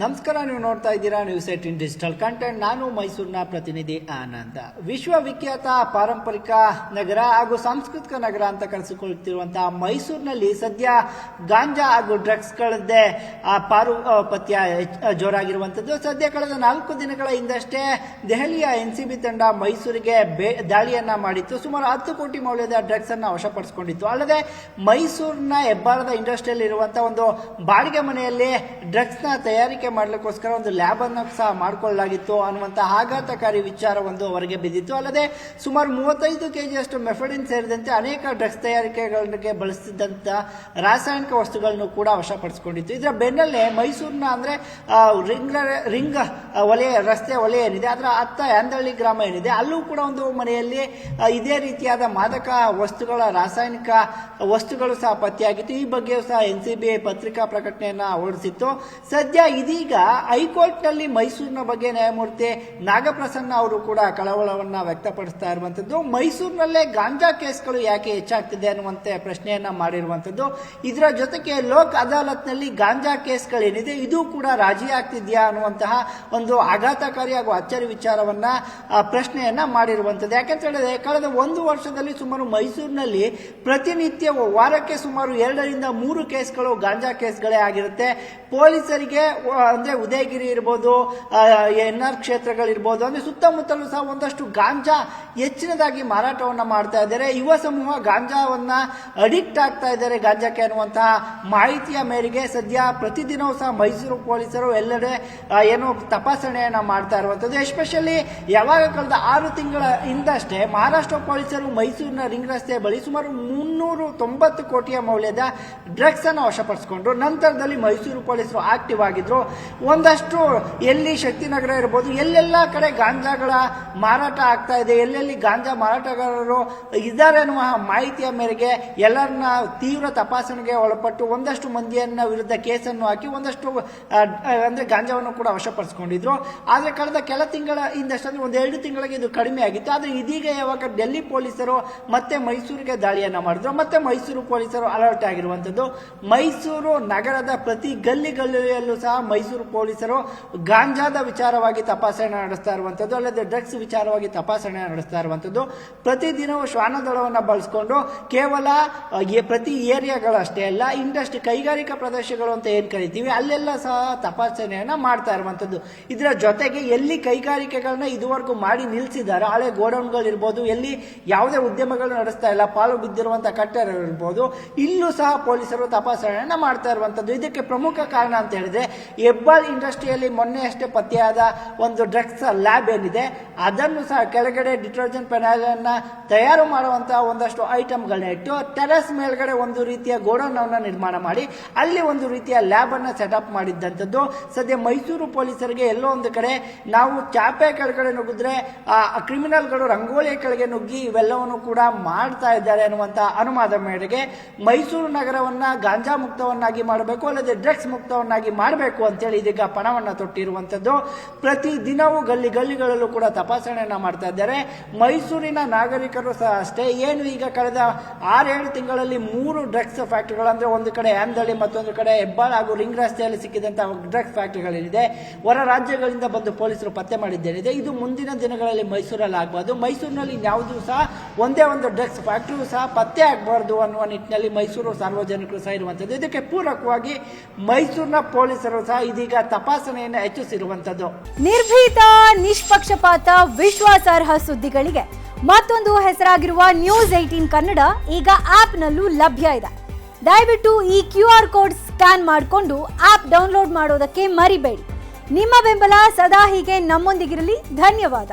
ನಮಸ್ಕಾರ, ನೀವು ನೋಡ್ತಾ ಇದ್ದೀರಾ ನ್ಯೂಸ್ 18 ಡಿಜಿಟಲ್ ಕಂಟೆಂಟ್. ನಾನು ಮೈಸೂರಿನ ಪ್ರತಿನಿಧಿ ಆನಂದ. ವಿಶ್ವವಿಖ್ಯಾತ ಪಾರಂಪರಿಕ ನಗರ ಹಾಗೂ ಸಾಂಸ್ಕೃತಿಕ ನಗರ ಅಂತ ಕರೆಸಿಕೊಳ್ಳುತ್ತಿರುವಂತಹ ಮೈಸೂರಿನಲ್ಲಿ ಸದ್ಯ ಗಾಂಜಾ ಹಾಗೂ ಡ್ರಗ್ಸ್ಗಳದ್ದೇ ಪತ್ಯ ಜೋರಾಗಿರುವಂತದ್ದು. ಸದ್ಯ ಕಳೆದ 4 ದಿನಗಳ ಹಿಂದಷ್ಟೇ ದೆಹಲಿಯ ಎನ್ಸಿಬಿ ತಂಡ ಮೈಸೂರಿಗೆ ದಾಳಿಯನ್ನ ಮಾಡಿತ್ತು. ಸುಮಾರು 10 ಕೋಟಿ ಮೌಲ್ಯದ ಡ್ರಗ್ಸ್ ಅನ್ನ ವಶಪಡಿಸಿಕೊಂಡಿತ್ತು. ಅಲ್ಲದೆ ಮೈಸೂರಿನ ಹೆಬ್ಬಾಳದ ಇಂಡಸ್ಟ್ರಿಯಲ್ಲಿ ಇರುವಂತಹ ಒಂದು ಬಾಡಿಗೆ ಮನೆಯಲ್ಲಿ ಡ್ರಗ್ಸ್ ನ ತಯಾರಿಕೆ ಮಾಡಲಿಕ್ಕೋಸ್ಕರ ಒಂದು ಲ್ಯಾಬ್ ಅನ್ನು ಸಹ ಮಾಡಿಕೊಳ್ಳಲಾಗಿತ್ತು ಅನ್ನುವಂತಹ ಆಘಾತಕಾರಿ ವಿಚಾರ ಒಂದು ಹೊರಗೆ ಬಿದ್ದಿತ್ತು. ಅಲ್ಲದೆ ಸುಮಾರು 35 ಕೆಜಿಯಷ್ಟು ಮೆಫೆಡಿನ್ ಸೇರಿದಂತೆ ಅನೇಕ ಡ್ರಗ್ಸ್ ತಯಾರಿಕೆಗಳಿಗೆ ಬಳಸುತ್ತಿದ್ದಂತ ರಾಸಾಯನಿಕ ವಸ್ತುಗಳನ್ನು ಕೂಡ ವಶಪಡಿಸಿಕೊಂಡಿತ್ತು. ಇದರ ಬೆನ್ನಲ್ಲೇ ಮೈಸೂರಿನ ಅಂದ್ರೆ ರಿಂಗ್ ವಲಯ, ರಸ್ತೆ ವಲಯ ಏನಿದೆ, ಅದರ ಹತ್ತ ಯಾಂದಳ್ಳಿ ಗ್ರಾಮ ಏನಿದೆ, ಅಲ್ಲೂ ಕೂಡ ಒಂದು ಮನೆಯಲ್ಲಿ ಇದೇ ರೀತಿಯಾದ ಮಾದಕ ವಸ್ತುಗಳ, ರಾಸಾಯನಿಕ ವಸ್ತುಗಳು ಸಹ ಪತ್ತೆಯಾಗಿತ್ತು. ಈ ಬಗ್ಗೆಯೂ ಸಹ ಎನ್ಸಿಬಿ ಪತ್ರಿಕಾ ಪ್ರಕಟಣೆಯನ್ನ ಹೊರಡಿಸಿತ್ತು. ಸದ್ಯ ಇದೀಗ ಹೈಕೋರ್ಟ್ನಲ್ಲಿ ಮೈಸೂರಿನ ಬಗ್ಗೆ ನ್ಯಾಯಮೂರ್ತಿ ನಾಗಪ್ರಸನ್ನ ಅವರು ಕೂಡ ಕಳವಳವನ್ನ ವ್ಯಕ್ತಪಡಿಸ್ತಾ ಇರುವಂತದ್ದು. ಮೈಸೂರಿನಲ್ಲೇ ಗಾಂಜಾ ಕೇಸ್ಗಳು ಯಾಕೆ ಹೆಚ್ಚಾಗ್ತಿದೆ ಅನ್ನುವಂತೆ ಪ್ರಶ್ನೆಯನ್ನ ಮಾಡಿರುವಂತದ್ದು. ಇದರ ಜೊತೆಗೆ ಲೋಕ್ ಅದಾಲತ್ನಲ್ಲಿ ಗಾಂಜಾ ಕೇಸ್ಗಳೇನಿದೆ ಇದು ಕೂಡ ರಾಜಿ ಆಗ್ತಿದ್ಯಾ ಅನ್ನುವಂತಹ ಒಂದು ಆಘಾತಕಾರಿ ಹಾಗೂ ಅಚ್ಚರಿ ವಿಚಾರವನ್ನ ಪ್ರಶ್ನೆಯನ್ನ ಮಾಡಿರುವಂತದ್ದು. ಯಾಕಂತ ಹೇಳಿದ್ರೆ ಕಳೆದ 1 ವರ್ಷದಲ್ಲಿ ಸುಮಾರು ಮೈಸೂರಿನಲ್ಲಿ ಪ್ರತಿನಿತ್ಯ ವಾರಕ್ಕೆ ಸುಮಾರು 2 ರಿಂದ 3 ಕೇಸ್ಗಳು ಗಾಂಜಾ ಕೇಸ್ಗಳೇ ಆಗಿರುತ್ತೆ. ಪೊಲೀಸರಿಗೆ ಅಂದ್ರೆ ಉದಯಗಿರಿ ಇರ್ಬೋದು, ಎನ್ಆರ್ ಕ್ಷೇತ್ರಗಳಿರ್ಬೋದು, ಅಂದ್ರೆ ಸುತ್ತಮುತ್ತಲೂ ಸಹ ಒಂದಷ್ಟು ಗಾಂಜಾ ಹೆಚ್ಚಿನದಾಗಿ ಮಾರಾಟವನ್ನ ಮಾಡ್ತಾ ಇದ್ದಾರೆ. ಯುವ ಸಮೂಹ ಗಾಂಜಾವನ್ನ ಅಡಿಕ್ಟ್ ಆಗ್ತಾ ಇದ್ದಾರೆ ಗಾಂಜಾಕ್ಕೆ ಅನ್ನುವಂತಹ ಮಾಹಿತಿಯ ಮೇರೆಗೆ ಸದ್ಯ ಪ್ರತಿದಿನವೂ ಸಹ ಮೈಸೂರು ಪೊಲೀಸರು ಎಲ್ಲೆಡೆ ಏನೋ ತಪಾಸಣೆಯನ್ನ ಮಾಡ್ತಾ ಇರುವಂತದ್ದು. ಎಸ್ಪೆಷಲಿ ಯಾವಾಗ ಕಳೆದ 6 ತಿಂಗಳ ಹಿಂದಷ್ಟೇ ಮಹಾರಾಷ್ಟ್ರ ಪೊಲೀಸರು ಮೈಸೂರಿನ ರಿಂಗ್ ರಸ್ತೆ ಬಳಿ ಸುಮಾರು 390 ಕೋಟಿಯ ಮೌಲ್ಯದ ಡ್ರಗ್ಸ್ ಅನ್ನು ವಶಪಡಿಸಿಕೊಂಡ್ರು. ನಂತರದಲ್ಲಿ ಮೈಸೂರು ಪೊಲೀಸರು ಆಕ್ಟಿವ್ ಆಗಿದ್ರು. ಒಂದಷ್ಟು ಎಲ್ಲಿ ಶಕ್ತಿನಗರ ಇರಬಹುದು, ಎಲ್ಲೆಲ್ಲ ಕಡೆ ಗಾಂಜಾಗಳ ಮಾರಾಟ ಆಗ್ತಾ ಇದೆ, ಎಲ್ಲೆಲ್ಲಿ ಗಾಂಜಾ ಮಾರಾಟಗಾರರು ಇದ್ದಾರೆ ಅನ್ನುವ ಮಾಹಿತಿಯ ಮೇರೆಗೆ ಎಲ್ಲರನ್ನ ತೀವ್ರ ತಪಾಸಣೆಗೆ ಒಳಪಟ್ಟು ಒಂದಷ್ಟು ಮಂದಿಯನ್ನ ವಿರುದ್ಧ ಕೇಸನ್ನು ಹಾಕಿ ಒಂದಷ್ಟು ಅಂದ್ರೆ ಗಾಂಜಾವನ್ನು ಕೂಡ ವಶಪಡಿಸಿಕೊಂಡಿದ್ರು. ಆದ್ರೆ ಕಳೆದ ಕೆಲ ತಿಂಗಳ ಹಿಂದಷ್ಟು ಅಂದ್ರೆ 1-2 ತಿಂಗಳಿಗೆ ಇದು ಕಡಿಮೆ ಆಗಿತ್ತು. ಆದ್ರೆ ಇದೀಗ ಯಾವಾಗ ಡೆಲ್ಲಿ ಪೊಲೀಸರು ಮತ್ತೆ ಮೈಸೂರಿಗೆ ದಾಳಿಯನ್ನ ಮಾಡಿದ್ರು, ಮತ್ತೆ ಮೈಸೂರು ಪೊಲೀಸರು ಅಲರ್ಟ್ ಆಗಿರುವಂತದ್ದು. ಮೈಸೂರು ನಗರದ ಪ್ರತಿ ಗಲ್ಲಿಯಲ್ಲೂ ಸಹ ಮೈಸೂರು ಪೊಲೀಸರು ಗಾಂಜಾದ ವಿಚಾರವಾಗಿ ತಪಾಸಣೆ ನಡೆಸ್ತಾ ಇರುವಂತದ್ದು, ಅಲ್ಲದೆ ಡ್ರಗ್ಸ್ ವಿಚಾರವಾಗಿ ತಪಾಸಣೆ ನಡೆಸ್ತಾ ಇರುವಂತದ್ದು. ಪ್ರತಿದಿನವೂ ಶ್ವಾನದಳವನ್ನ ಬಳಸಿಕೊಂಡು ಕೇವಲ ಪ್ರತಿ ಏರಿಯಾಗಳಷ್ಟೇ ಅಲ್ಲ, ಇಂಡಸ್ಟ್ರಿ ಕೈಗಾರಿಕಾ ಪ್ರದೇಶಗಳು ಅಂತ ಏನ್ ಕರಿತೀವಿ ಅಲ್ಲೆಲ್ಲ ಸಹ ತಪಾಸಣೆಯನ್ನ ಮಾಡ್ತಾ ಇರುವಂತದ್ದು. ಇದರ ಜೊತೆಗೆ ಎಲ್ಲಿ ಕೈಗಾರಿಕೆಗಳನ್ನ ಇದುವರೆಗೂ ಮಾಡಿ ನಿಲ್ಲಿಸಿದ್ದಾರೆ, ಹಳೆ ಗೋಡೌನ್ಗಳು ಇರ್ಬೋದು, ಎಲ್ಲಿ ಯಾವುದೇ ಉದ್ಯಮಗಳು ನಡೆಸ್ತಾ ಇಲ್ಲ, ಪಾಲು ಬಿದ್ದಿರುವಂತಹ ಕಟ್ಟಡ ಇರ್ಬೋದು, ಇಲ್ಲೂ ಸಹ ಪೊಲೀಸರು ತಪಾಸಣೆಯನ್ನ ಮಾಡ್ತಾ ಇರುವಂತದ್ದು. ಇದಕ್ಕೆ ಪ್ರಮುಖ ಕಾರಣ ಅಂತ ಹೇಳಿದ್ರೆ ಹೆಬ್ಬಾಳ್ ಇಂಡಸ್ಟ್ರಿಯಲ್ಲಿ ಮೊನ್ನೆ ಅಷ್ಟೇ ಪತ್ತೆಯಾದ ಒಂದು ಡ್ರಗ್ಸ್ ಲ್ಯಾಬ್ ಏನಿದೆ ಅದನ್ನು ಸಹ ಕೆಳಗಡೆ ಡಿಟರ್ಜೆಂಟ್ ಪೆನಾಲ್ ಅನ್ನ ತಯಾರು ಮಾಡುವಂತಹ ಒಂದಷ್ಟು ಐಟಮ್ಗಳನ್ನ ಇಟ್ಟು ಟೆರೆಸ್ ಮೇಲ್ಗಡೆ ಒಂದು ರೀತಿಯ ಗೋಡೌನ್ ಅನ್ನ ನಿರ್ಮಾಣ ಮಾಡಿ ಅಲ್ಲಿ ಒಂದು ರೀತಿಯ ಲ್ಯಾಬ್ ಅನ್ನ ಸೆಟಪ್ ಮಾಡಿದ್ದಂಥದ್ದು. ಸದ್ಯ ಮೈಸೂರು ಪೊಲೀಸರಿಗೆ ಎಲ್ಲೋ ಒಂದು ಕಡೆ ನಾವು ಚಾಪೆ ಕೆಳಗಡೆ ನುಗ್ಗಿದ್ರೆ ಕ್ರಿಮಿನಲ್ಗಳು ರಂಗೋಲಿಯ ಕೆಳಗೆ ನುಗ್ಗಿ ಇವೆಲ್ಲವನ್ನು ಕೂಡ ಮಾಡ್ತಾ ಇದ್ದಾರೆ ಅನ್ನುವಂತಹ ಅನುಮಾನದ ಮೇರೆಗೆ ಮೈಸೂರು ನಗರವನ್ನ ಗಾಂಜಾ ಮುಕ್ತವನ್ನಾಗಿ ಮಾಡಬೇಕು, ಅಲ್ಲದೆ ಡ್ರಗ್ಸ್ ಮುಕ್ತವನ್ನಾಗಿ ಮಾಡಬೇಕು ಅಂತೇಳಿ ಇದೀಗ ಪಣವನ್ನ ತೊಟ್ಟಿರುವಂತದ್ದು. ಪ್ರತಿ ದಿನವೂ ಗಲ್ಲಿಗಳಲ್ಲೂ ಕೂಡ ತಪಾಸಣೆಯನ್ನ ಮಾಡ್ತಾ ಇದ್ದಾರೆ. ಮೈಸೂರಿನ ನಾಗರಿಕರು ಸಹ ಅಷ್ಟೇ. ಏನು ಈಗ ಕಳೆದ 6-7 ತಿಂಗಳಲ್ಲಿ 3 ಡ್ರಗ್ಸ್ ಫ್ಯಾಕ್ಟರಿಗಳು, ಅಂದ್ರೆ ಒಂದು ಕಡೆ ಆಂದಳ್ಳಿ, ಮತ್ತೊಂದು ಕಡೆ ಹೆಬ್ಬಾಳ್ ಹಾಗೂ ರಿಂಗ್ ರಸ್ತೆಯಲ್ಲಿ ಸಿಕ್ಕಿದಂತಹ ಡ್ರಗ್ಸ್ ಫ್ಯಾಕ್ಟರಿಗಳಿದೆ, ಹೊರ ರಾಜ್ಯಗಳಿಂದ ಬಂದು ಪೊಲೀಸರು ಪತ್ತೆ ಮಾಡಿದ್ದೇನಿದೆ, ಇದು ಮುಂದಿನ ದಿನಗಳಲ್ಲಿ ಮೈಸೂರಲ್ಲಿ ಆಗಬಾರ್ದು. ಮೈಸೂರಿನಲ್ಲಿ ಯಾವುದೂ ಸಹ ಒಂದೇ ಒಂದು ಡ್ರಗ್ಸ್ ಫ್ಯಾಕ್ಟರಿ ಸಹ ಪತ್ತೆ ಆಗಬಾರ್ದು ಅನ್ನುವ ನಿಟ್ಟಿನಲ್ಲಿ ಮೈಸೂರು ಸಾರ್ವಜನಿಕರು ಸಹ ಇರುವಂತದ್ದು. ಇದಕ್ಕೆ ಪೂರಕವಾಗಿ ಮೈಸೂರಿನ ಪೊಲೀಸರು ಸಹ ಇದೀಗ ತಪಾಸಣೆಯನ್ನು ಹೆಚ್ಚಿಸಿರುವಂತದ್ದು. ನಿರ್ಭೀತ, ನಿಷ್ಪಕ್ಷಪಾತ, ವಿಶ್ವಾಸಾರ್ಹ ಸುದ್ದಿಗಳಿಗೆ ಮತ್ತೊಂದು ಹೆಸರಾಗಿರುವ ನ್ಯೂಸ್ 18 ಕನ್ನಡ ಈಗ ಆಪ್ನಲ್ಲೂ ಲಭ್ಯ ಇದೆ. ದಯವಿಟ್ಟು ಈ QR ಕೋಡ್ ಸ್ಕ್ಯಾನ್ ಮಾಡಿಕೊಂಡು ಆಪ್ ಡೌನ್ಲೋಡ್ ಮಾಡೋದಕ್ಕೆ ಮರಿಬೇಡಿ. ನಿಮ್ಮ ಬೆಂಬಲ ಸದಾ ಹೀಗೆ ನಮ್ಮೊಂದಿಗಿರಲಿ. ಧನ್ಯವಾದ.